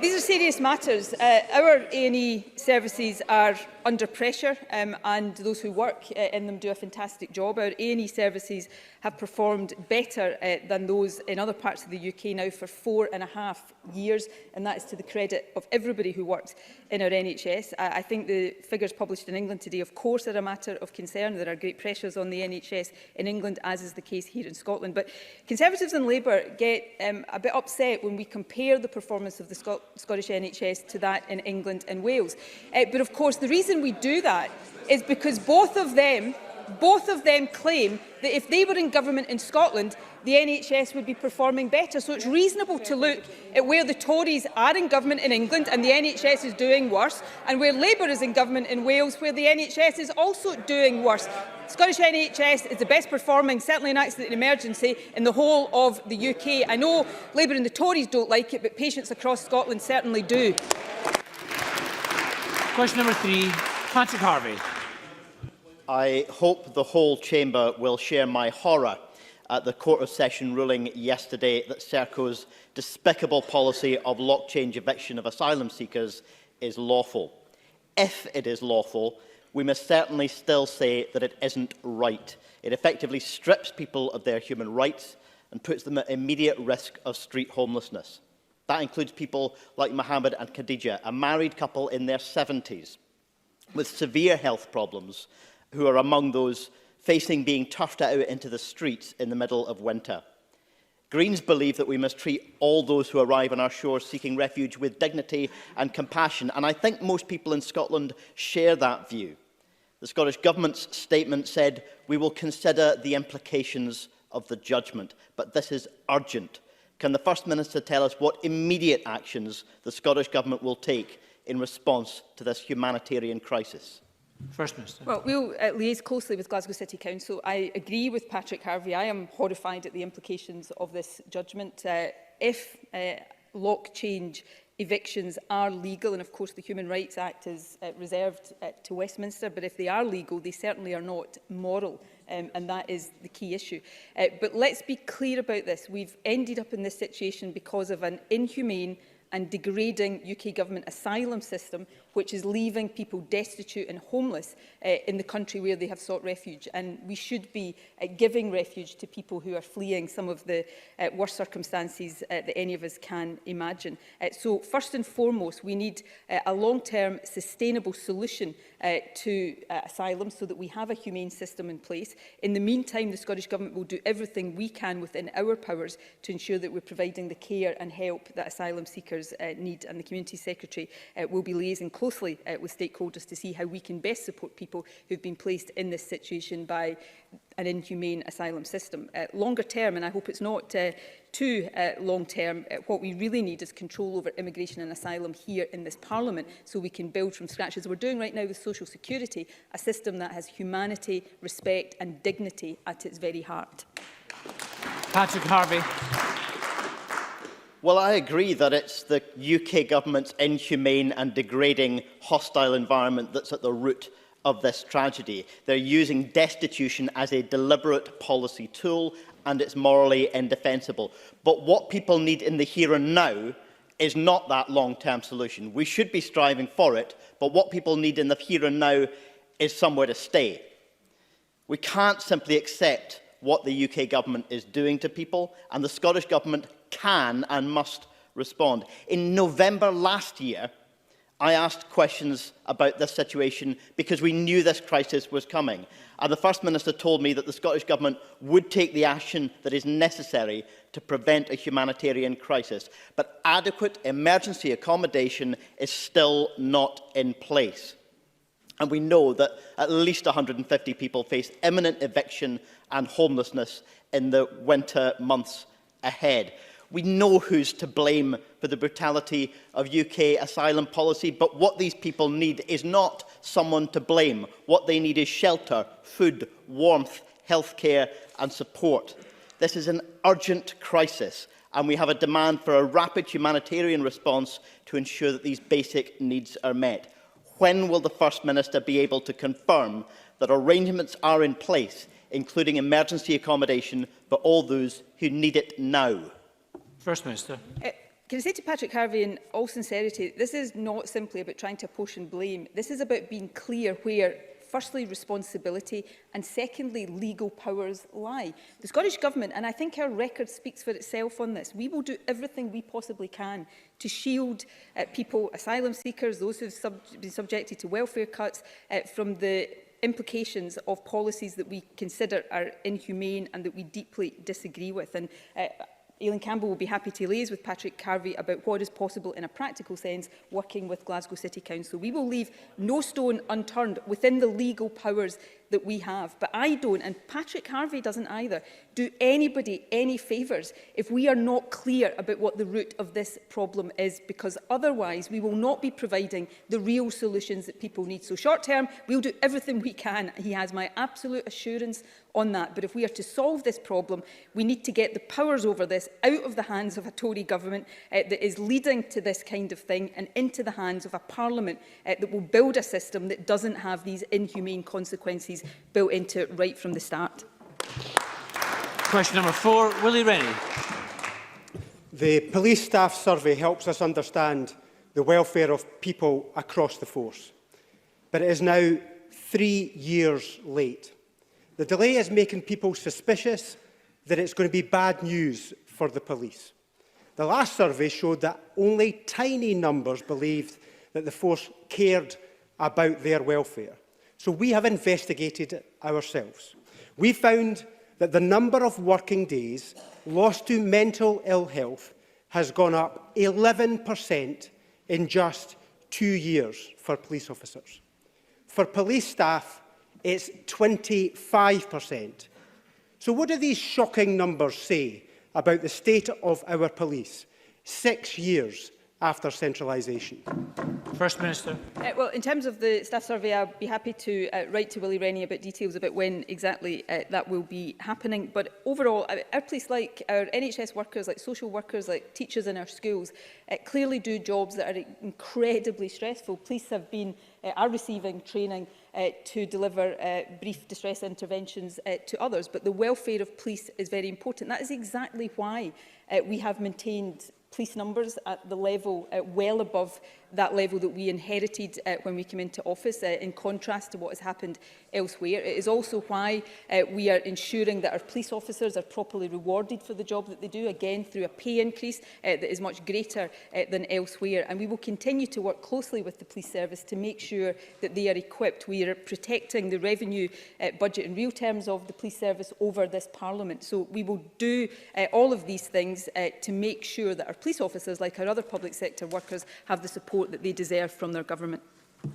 These are serious matters. Our A&E services are under pressure and those who work in them do a fantastic job. Our A&E services have performed better than those in other parts of the UK now for 4.5 years, and that is to the credit of everybody who works in our NHS. I think the figures published in England today, of course, are a matter of concern. There are great pressures on the NHS in England, as is the case here in Scotland. But Conservatives and Labour get a bit upset when we compare the performance of the Scottish NHS to that in England and Wales. But of course, the reason we do that is because both of them claim that if they were in government in Scotland, the NHS would be performing better. So it's reasonable to look at where the Tories are in government in England and the NHS is doing worse, and where Labour is in government in Wales, where the NHS is also doing worse. Scottish NHS is the best performing, certainly in accident and emergency, in the whole of the UK. I know Labour and the Tories don't like it, but patients across Scotland certainly do. Question number 3, Patrick Harvey. I hope the whole chamber will share my horror at the Court of Session ruling yesterday that Serco's despicable policy of lock-change eviction of asylum seekers is lawful. If it is lawful, we must certainly still say that it isn't right. It effectively strips people of their human rights and puts them at immediate risk of street homelessness. That includes people like Mohammed and Khadija, a married couple in their 70s with severe health problems, who are among those facing being turfed out into the streets in the middle of winter. Greens believe that we must treat all those who arrive on our shores seeking refuge with dignity and compassion, and I think most people in Scotland share that view. The Scottish Government's statement said, "We will consider the implications of the judgment," but this is urgent. Can the First Minister tell us what immediate actions the Scottish Government will take in response to this humanitarian crisis? First Minister. Well, we'll liaise closely with Glasgow City Council. I agree with Patrick Harvey. I am horrified at the implications of this judgment. If lock change evictions are legal, and of course the Human Rights Act is reserved to Westminster, but if they are legal, they certainly are not moral. And that is the key issue. But let's be clear about this. We've ended up in this situation because of an inhumane and degrading UK government asylum system, which is leaving people destitute and homeless in the country where they have sought refuge. And we should be giving refuge to people who are fleeing some of the worst circumstances that any of us can imagine. So first and foremost, we need a long-term sustainable solution to asylum so that we have a humane system in place. In the meantime, the Scottish Government will do everything we can within our powers to ensure that we're providing the care and help that asylum seekers need, and the Community Secretary will be liaising closely with stakeholders to see how we can best support people who've been placed in this situation by an inhumane asylum system. Longer term, and I hope it's not too long term, what we really need is control over immigration and asylum here in this Parliament, so we can build from scratch, as we're doing right now with social security, a system that has humanity, respect and dignity at its very heart. Patrick Harvey. Well, I agree that it's the UK government's inhumane and degrading hostile environment that's at the root of this tragedy. They're using destitution as a deliberate policy tool, and it's morally indefensible. But what people need in the here and now is not that long-term solution. We should be striving for it, but what people need in the here and now is somewhere to stay. We can't simply accept what the UK government is doing to people, and the Scottish Government can and must respond. In November last year, I asked questions about this situation because we knew this crisis was coming. And the First Minister told me that the Scottish Government would take the action that is necessary to prevent a humanitarian crisis. But adequate emergency accommodation is still not in place. And we know that at least 150 people face imminent eviction and homelessness in the winter months ahead. We know who's to blame for the brutality of UK asylum policy, but what these people need is not someone to blame. What they need is shelter, food, warmth, healthcare and support. This is an urgent crisis, and we have a demand for a rapid humanitarian response to ensure that these basic needs are met. When will the First Minister be able to confirm that arrangements are in place, including emergency accommodation for all those who need it now? First Minister. Can I say to Patrick Harvey, in all sincerity, this is not simply about trying to apportion blame. This is about being clear where, firstly, responsibility and, secondly, legal powers lie. The Scottish Government, and I think our record speaks for itself on this, we will do everything we possibly can to shield people, asylum seekers, those who have been subjected to welfare cuts, from the implications of policies that we consider are inhumane and that we deeply disagree with. And Aileen Campbell will be happy to liaise with Patrick Harvey about what is possible in a practical sense, working with Glasgow City Council. We will leave no stone unturned within the legal powers that we have. But I don't, and Patrick Harvey doesn't either, do anybody any favours if we are not clear about what the root of this problem is, because otherwise we will not be providing the real solutions that people need. So short term, we'll do everything we can. He has my absolute assurance on that. But if we are to solve this problem, we need to get the powers over this out of the hands of a Tory government that is leading to this kind of thing and into the hands of a parliament that will build a system that doesn't have these inhumane consequences built into it right from the start. Question number 4, Willie Rennie. The police staff survey helps us understand the welfare of people across the force. But it is now 3 years late. The delay is making people suspicious that it's going to be bad news for the police. The last survey showed that only tiny numbers believed that the force cared about their welfare. So we have investigated it ourselves. We found that the number of working days lost to mental ill health has gone up 11% in just 2 years for police officers. For police staff, it's 25%. So what do these shocking numbers say about the state of our police 6 years after centralisation? First Minister. Well, in terms of the staff survey, I'll be happy to write to Willie Rennie about details about when exactly that will be happening. But overall, our police, like our NHS workers, like social workers, like teachers in our schools, clearly do jobs that are incredibly stressful. Police have been, are receiving training to deliver brief distress interventions to others. But the welfare of police is very important. That is exactly why we have maintained police numbers at the level well above that level that we inherited when we came into office, in contrast to what has happened elsewhere. It is also why we are ensuring that our police officers are properly rewarded for the job that they do, again through a pay increase that is much greater than elsewhere. And we will continue to work closely with the police service to make sure that they are equipped. We are protecting the revenue budget in real terms of the police service over this Parliament. So we will do all of these things to make sure that our police officers, like our other public sector workers, have the support that they deserve from their government.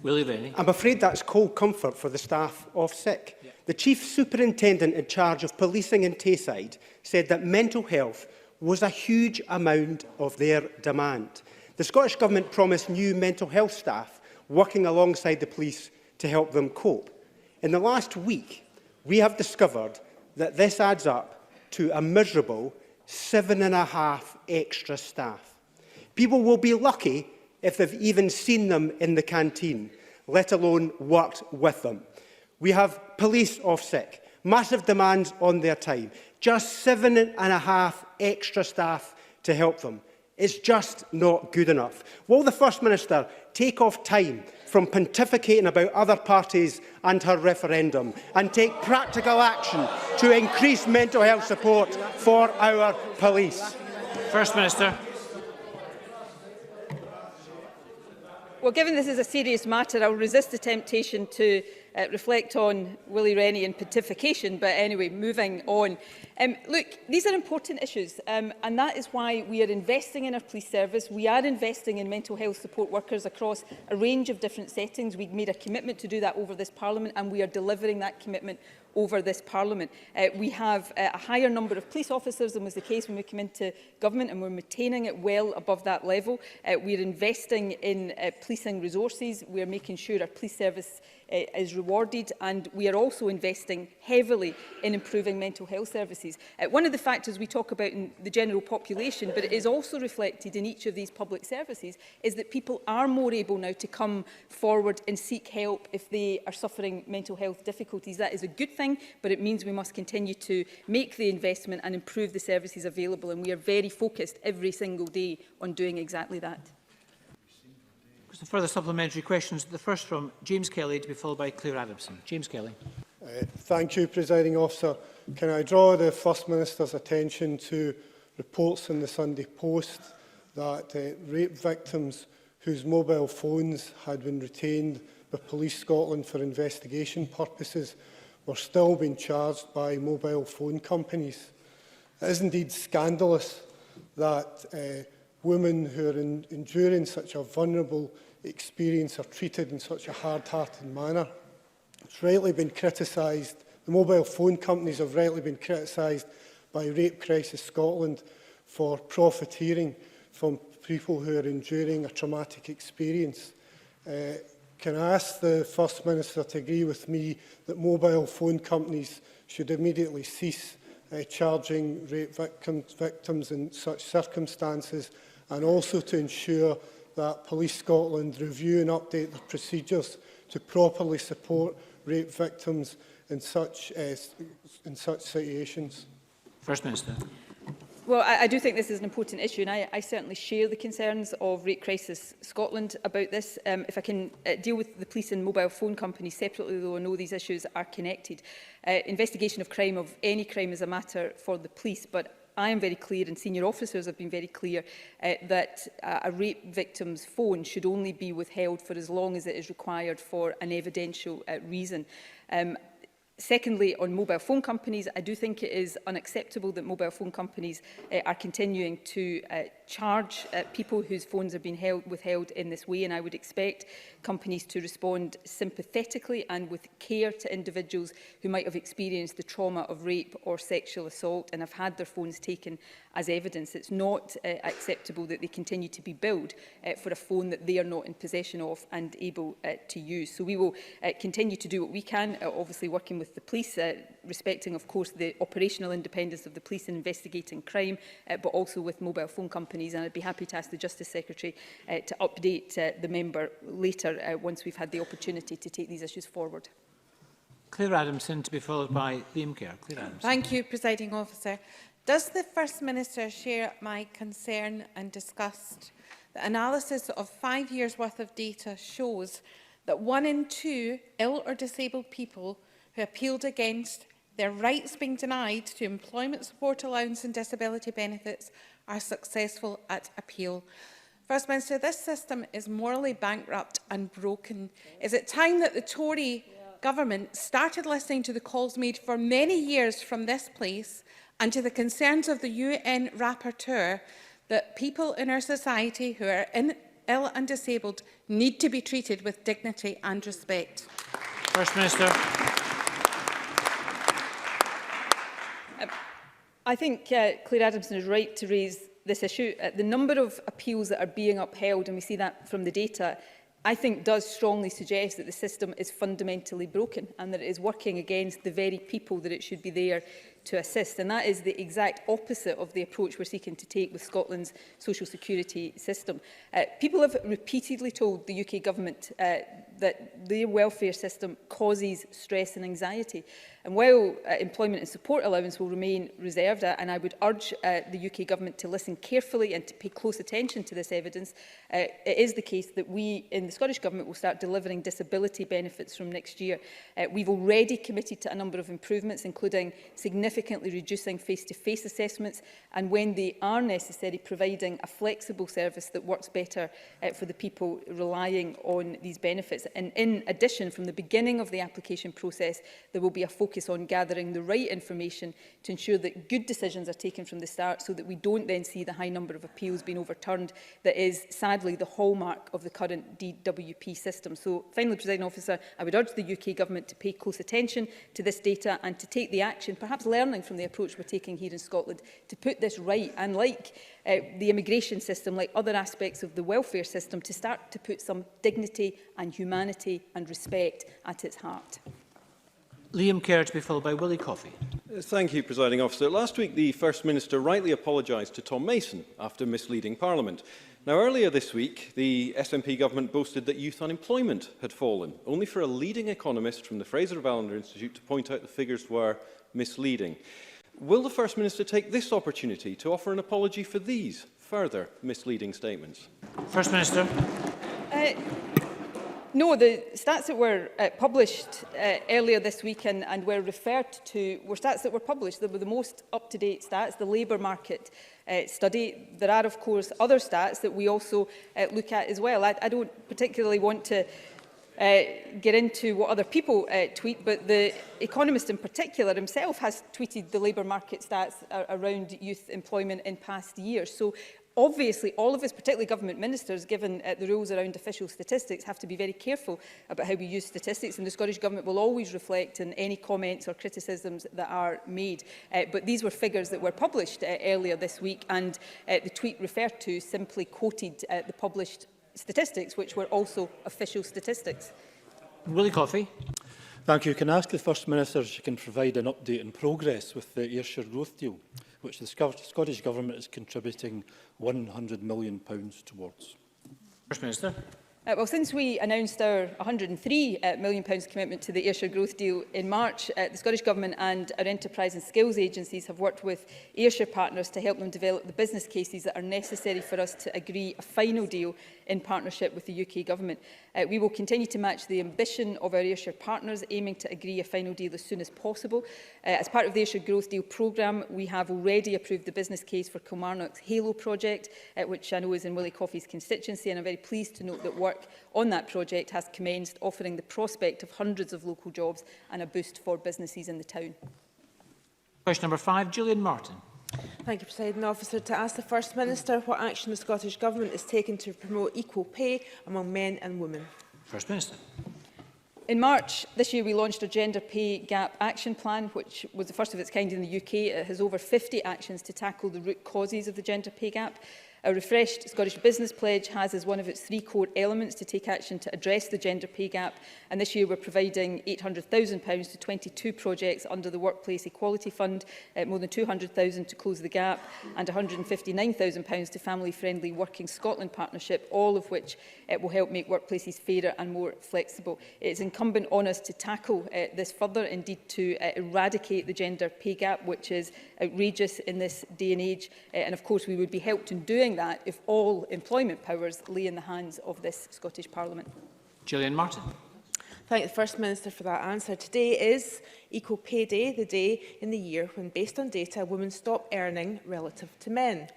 Willie Rennie. I'm afraid that's cold comfort for the staff off sick. Yeah. The Chief Superintendent in charge of policing in Tayside said that mental health was a huge amount of their demand. The Scottish Government promised new mental health staff working alongside the police to help them cope. In the last week, we have discovered that this adds up to a miserable 7.5 extra staff. People will be lucky if they've even seen them in the canteen, let alone worked with them. We have police off sick, massive demands on their time, just 7.5 extra staff to help them. It's just not good enough. Will the First Minister take off time from pontificating about other parties and her referendum and take practical action to increase mental health support for our police? First Minister. Well, given this is a serious matter, I will resist the temptation to reflect on Willie Rennie and pontification, but anyway, moving on. Look, these are important issues, and that is why we are investing in our police service. We are investing in mental health support workers across a range of different settings. We've made a commitment to do that over this Parliament, and we are delivering that commitment over this Parliament. We have a higher number of police officers than was the case when we came into government, and we're maintaining it well above that level. We're investing in policing resources. We're making sure our police service is rewarded, and we are also investing heavily in improving mental health services. One of the factors we talk about in the general population, but it is also reflected in each of these public services, is that people are more able now to come forward and seek help if they are suffering mental health difficulties. That is a good thing, but it means we must continue to make the investment and improve the services available, and we are very focused every single day on doing exactly that. Some further supplementary questions. The first from James Kelly, to be followed by Claire Adamson. James Kelly. Thank you, Presiding Officer. Can I draw the First Minister's attention to reports in the Sunday Post that rape victims whose mobile phones had been retained by Police Scotland for investigation purposes were still being charged by mobile phone companies? It is indeed scandalous that women who are enduring such a vulnerable experience are treated in such a hard-hearted manner. It's rightly been criticised, the mobile phone companies have rightly been criticised by Rape Crisis Scotland for profiteering from people who are enduring a traumatic experience. Can I ask the First Minister to agree with me that mobile phone companies should immediately cease charging rape victims in such circumstances, and also to ensure that Police Scotland review and update their procedures to properly support rape victims in such situations? First Minister. Well, I do think this is an important issue, and I certainly share the concerns of Rape Crisis Scotland about this. If I can deal with the police and mobile phone companies separately, though I know these issues are connected. Investigation of crime, of any crime, is a matter for the police, but I am very clear, and senior officers have been very clear, that a rape victim's phone should only be withheld for as long as it is required for an evidential reason. Secondly, on mobile phone companies, I do think it is unacceptable that mobile phone companies are continuing to charge people whose phones are being withheld in this way, and I would expect companies to respond sympathetically and with care to individuals who might have experienced the trauma of rape or sexual assault and have had their phones taken as evidence. It's not acceptable that they continue to be billed for a phone that they are not in possession of and able to use. So we will continue to do what we can, obviously working with the police, respecting, of course, the operational independence of the police in investigating crime, but also with mobile phone companies. And I'd be happy to ask the Justice Secretary to update the member later once we've had the opportunity to take these issues forward. Claire Adamson, to be followed by Liam Kerr. Claire Adamson. Thank you, Presiding Officer. Does the First Minister share my concern and disgust that analysis of 5 years' worth of data shows that 1 in 2 ill or disabled people who appealed against their rights being denied to employment support allowance and disability benefits are successful at appeal? First Minister, this system is morally bankrupt and broken. Is it time that the Tory government started listening to the calls made for many years from this place and to the concerns of the UN Rapporteur that people in our society who are ill and disabled need to be treated with dignity and respect? First Minister. I think Claire Adamson is right to raise this issue. The number of appeals that are being upheld, and we see that from the data, I think does strongly suggest that the system is fundamentally broken and that it is working against the very people that it should be there to assist. And that is the exact opposite of the approach we're seeking to take with Scotland's social security system. People have repeatedly told the UK government that their welfare system causes stress and anxiety. And while employment and support allowance will remain reserved, and I would urge the UK government to listen carefully and to pay close attention to this evidence, it is the case that we in the Scottish Government will start delivering disability benefits from next year. We've already committed to a number of improvements, including significantly reducing face-to-face assessments and, when they are necessary, providing a flexible service that works better for the people relying on these benefits. And in addition, from the beginning of the application process, there will be a focus on gathering the right information to ensure that good decisions are taken from the start, so that we don't then see the high number of appeals being overturned that is sadly the hallmark of the current DWP system. So finally, Presiding Officer, I would urge the UK Government to pay close attention to this data and to take the action, perhaps learning from the approach we're taking here in Scotland, to put this right, and like the immigration system, like other aspects of the welfare system, to start to put some dignity and humanity and respect at its heart. Liam Kerr, to be followed by Willie Coffey. Thank you, Presiding Officer. Last week, the First Minister rightly apologised to Tom Mason after misleading Parliament. Now, earlier this week, the SNP government boasted that youth unemployment had fallen, only for a leading economist from the Fraser Vallender Institute to point out the figures were misleading. Will the First Minister take this opportunity to offer an apology for these further misleading statements? First Minister. No, the stats that were published earlier this week and were referred to were stats that were published. They were the most up-to-date stats, the labour market study. There are, of course, other stats that we also look at as well. I don't particularly want to get into what other people tweet, but the Economist in particular himself has tweeted the labour market stats around youth employment in past years. So obviously, all of us, particularly government ministers, given the rules around official statistics, have to be very careful about how we use statistics, and the Scottish Government will always reflect on any comments or criticisms that are made. But these were figures that were published earlier this week, and the tweet referred to simply quoted the published statistics, which were also official statistics. Willie Coffey. Thank you. Can I ask the First Minister if she can provide an update on progress with the Ayrshire growth deal, which the Scottish Government is contributing £100 million towards? First Minister. Well, since we announced our £103 million commitment to the Ayrshire Growth Deal in March, the Scottish Government and our enterprise and skills agencies have worked with Ayrshire partners to help them develop the business cases that are necessary for us to agree a final deal in partnership with the UK Government. We will continue to match the ambition of our Ayrshire partners, aiming to agree a final deal as soon as possible. As part of the Ayrshire Growth Deal programme, we have already approved the business case for Kilmarnock's Halo project, which I know is in Willie Coffey's constituency, and I'm very pleased to note that work on that project has commenced, offering the prospect of hundreds of local jobs and a boost for businesses in the town. Question number 5, Gillian Martin. Thank you, Presiding Officer. To ask the First Minister what action the Scottish Government is taking to promote equal pay among men and women. First Minister. In March this year, we launched a Gender Pay Gap Action Plan, which was the first of its kind in the UK. It has over 50 actions to tackle the root causes of the gender pay gap. A refreshed Scottish Business Pledge has as one of its 3 core elements to take action to address the gender pay gap, and this year we're providing £800,000 to 22 projects under the Workplace Equality Fund, more than £200,000 to close the gap, and £159,000 to Family Friendly Working Scotland Partnership, all of which will help make workplaces fairer and more flexible. It is incumbent on us to tackle this further, indeed to eradicate the gender pay gap, which is outrageous in this day and age, and of course we would be helped in doing that if all employment powers lay in the hands of this Scottish Parliament. Gillian Martin. Thank the First Minister for that answer. Today is Equal Pay Day, the day in the year when, based on data, women stop earning relative to men.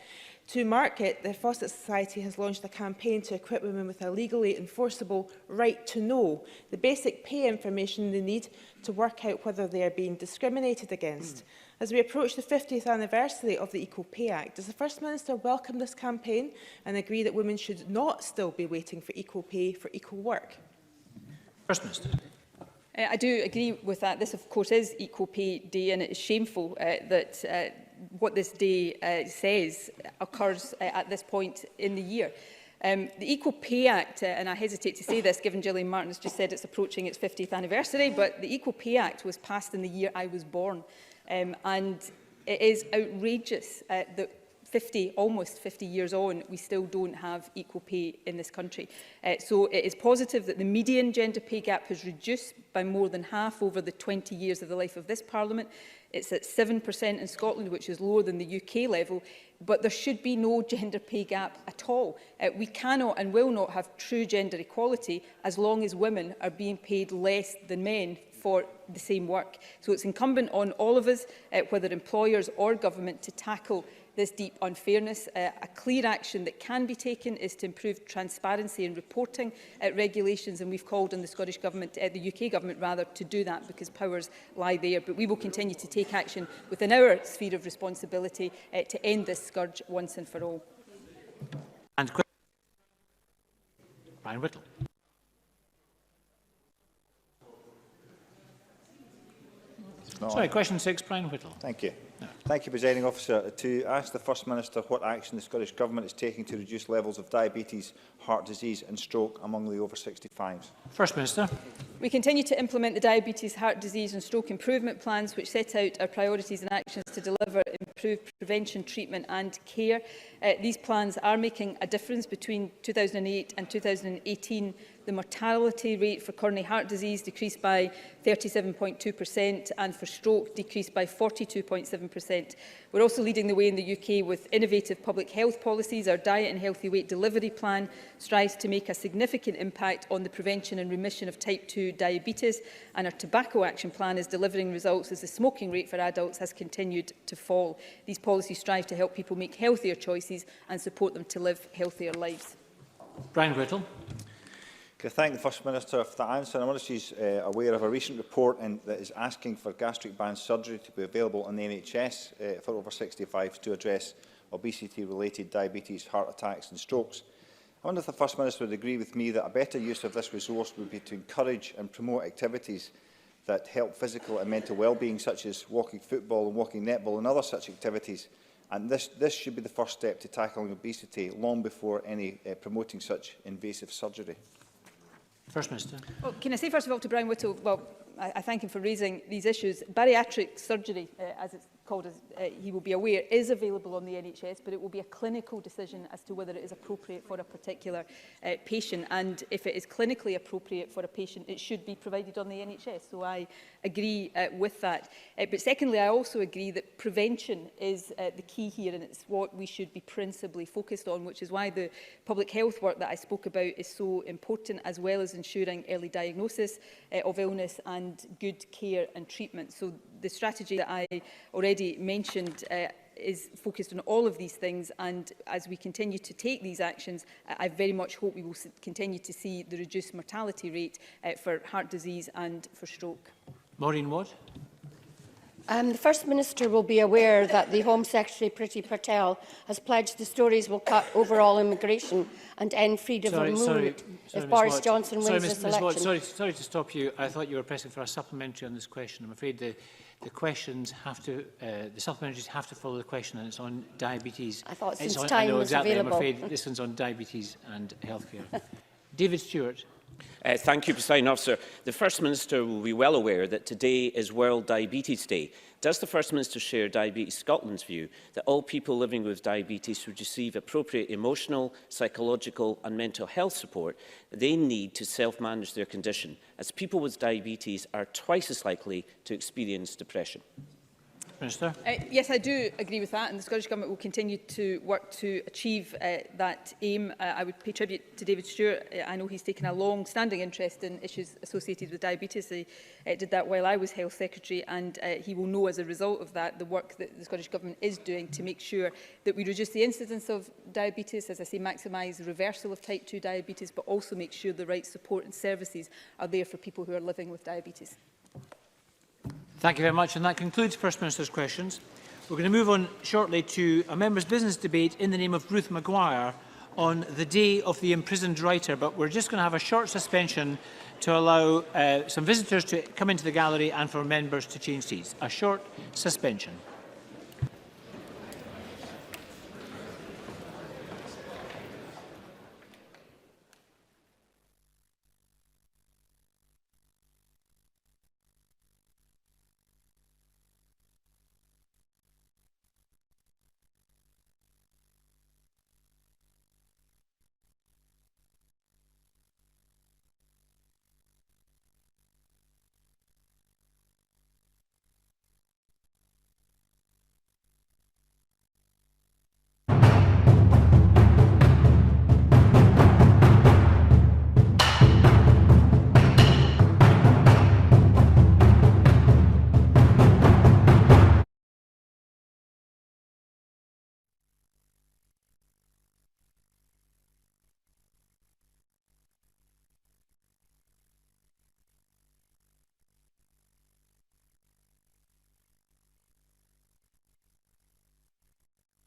To mark it, the Fawcett Society has launched a campaign to equip women with a legally enforceable right to know the basic pay information they need to work out whether they are being discriminated against. As we approach the 50th anniversary of the Equal Pay Act, does the First Minister welcome this campaign and agree that women should not still be waiting for equal pay for equal work? First Minister. I do agree with that. This, of course, is Equal Pay Day, and it is shameful that what this day says occurs at this point in the year. The Equal Pay Act, and I hesitate to say this given Gillian Martin has just said it's approaching its 50th anniversary, but the Equal Pay Act was passed in the year I was born. And it is outrageous that almost 50 years on, we still don't have equal pay in this country. So it is positive that the median gender pay gap has reduced by more than half over the 20 years of the life of this Parliament. It's at 7% in Scotland, which is lower than the UK level, but there should be no gender pay gap at all. We cannot and will not have true gender equality as long as women are being paid less than men for the same work. So it's incumbent on all of us, whether employers or government, to tackle this deep unfairness. A clear action that can be taken is to improve transparency in reporting regulations, and we've called on the Scottish Government, the UK Government rather, to do that because powers lie there. But we will continue to take action within our sphere of responsibility to end this scourge once and for all. And Brian Whittle. Sorry, question 6, Brian Whittle. Thank you. No. Thank you, Presiding Officer. To ask the First Minister what action the Scottish Government is taking to reduce levels of diabetes, heart disease and stroke among the over 65s. First Minister. We continue to implement the Diabetes, Heart Disease and Stroke Improvement Plans, which set out our priorities and actions to deliver improved prevention, treatment and care. These plans are making a difference. Between 2008 and 2018, the mortality rate for coronary heart disease decreased by 37.2% and for stroke decreased by 42.7%. We're also leading the way in the UK with innovative public health policies. Our Diet and Healthy Weight Delivery Plan strives to make a significant impact on the prevention and remission of type 2 diabetes, and our Tobacco Action Plan is delivering results as the smoking rate for adults has continued to fall. These policies strive to help people make healthier choices and support them to live healthier lives. Brian Whittle. Can I thank the First Minister for that answer? I wonder if she's aware of a recent report that is asking for gastric band surgery to be available on the NHS for over 65s to address obesity-related diabetes, heart attacks and strokes. I wonder if the First Minister would agree with me that a better use of this resource would be to encourage and promote activities that help physical and mental well-being, such as walking football and walking netball and other such activities. And this should be the first step to tackling obesity long before any promoting such invasive surgery. First Minister. Well, can I say first of all to Brian Whittle, well, I thank him for raising these issues. Bariatric surgery, as it's called, as he will be aware, is available on the NHS, but it will be a clinical decision as to whether it is appropriate for a particular patient. And if it is clinically appropriate for a patient, it should be provided on the NHS. So I agree with that. But secondly, I also agree that prevention is the key here, and it's what we should be principally focused on, which is why the public health work that I spoke about is so important, as well as ensuring early diagnosis of illness and good care and treatment. So the strategy that I already mentioned is focused on all of these things, and as we continue to take these actions, I very much hope we will continue to see the reduced mortality rate for heart disease and for stroke. Maureen Watt. The First Minister will be aware that the Home Secretary, Priti Patel, has pledged the Tories will cut overall immigration and end freedom of movement if Boris Johnson wins this election. Sorry to stop you. I thought you were pressing for a supplementary on this question. I'm afraid the questions have to, the supplementaries have to follow the question, and it's on diabetes. I thought since time was available. I'm afraid this one's on diabetes and healthcare. David Stewart. Thank you, Presiding Officer. The First Minister will be well aware that today is World Diabetes Day. Does the First Minister share Diabetes Scotland's view that all people living with diabetes should receive appropriate emotional, psychological and mental health support they need to self-manage their condition, as people with diabetes are twice as likely to experience depression? Minister. Yes, I do agree with that, and the Scottish Government will continue to work to achieve that aim. I would pay tribute to David Stewart. I know he's taken a long-standing interest in issues associated with diabetes. He did that while I was Health Secretary, and he will know as a result of that the work that the Scottish Government is doing to make sure that we reduce the incidence of diabetes, as I say, maximise the reversal of type 2 diabetes, but also make sure the right support and services are there for people who are living with diabetes. Thank you very much, and that concludes First Minister's questions. We're going to move on shortly to a members' business debate in the name of Ruth Maguire on the day of the imprisoned writer, but we're just going to have a short suspension to allow some visitors to come into the gallery and for members to change seats. A short suspension.